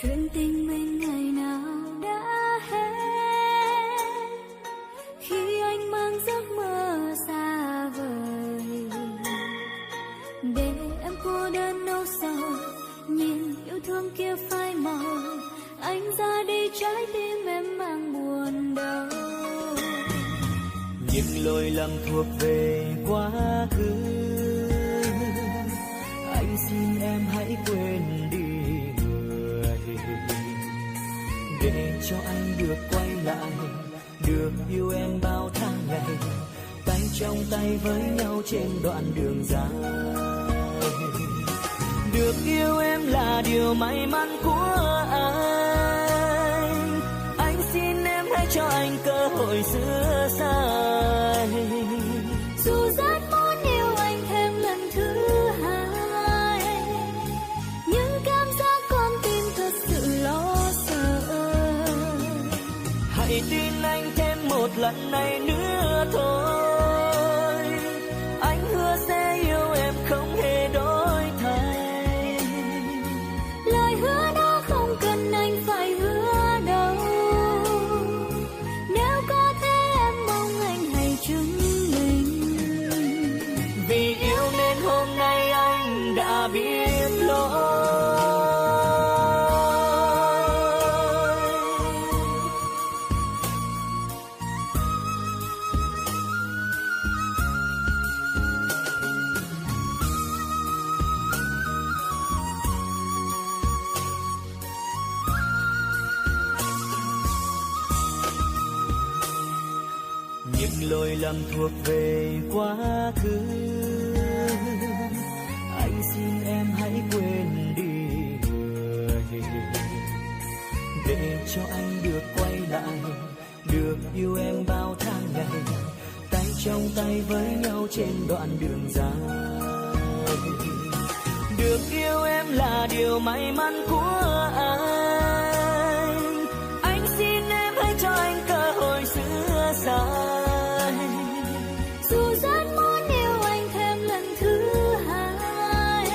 Chuyện tình mình ngày nào đã hết khi anh mang giấc mơ xa vời, để em cô đơn nâu sầu nhìn yêu thương kia phai màu. Anh ra đi trái tim em mang buồn đau. Những lỗi lầm thuộc về quá khứ, anh xin em hãy quên đi người, để cho anh được quay lại, được yêu em bao tháng ngày, tay trong tay với nhau trên đoạn đường dài. Được yêu em là điều may mắn của anh xin em hãy cho anh cơ hội sửa sai. Dù rất muốn yêu anh thêm lần thứ hai, nhưng cảm giác con tim thật sự lo sợ. Hãy tin anh thêm một lần này nữa thôi, anh hứa sẽ yêu em không hề đổi thay. Lời hứa đó không cần anh phải hứa đâu, nếu có thể em mong anh hãy chứng minh. Vì yêu nên hôm nay anh đã biết lỗi. Những lỗi lầm thuộc về quá khứ, anh xin em hãy quên đi người, để cho anh được quay lại, được yêu em bao tháng ngày, tay trong tay với nhau trên đoạn đường dài. Được yêu em là điều may mắn của anh xin em hãy cho anh cơ hội sửa sai. Dù rất muốn yêu anh thêm lần thứ hai,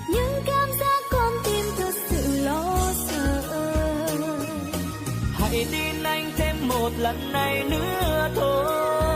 nhưng cảm giác con tim thật sự lo sợ. Hãy tin anh thêm một lần này nữa thôi,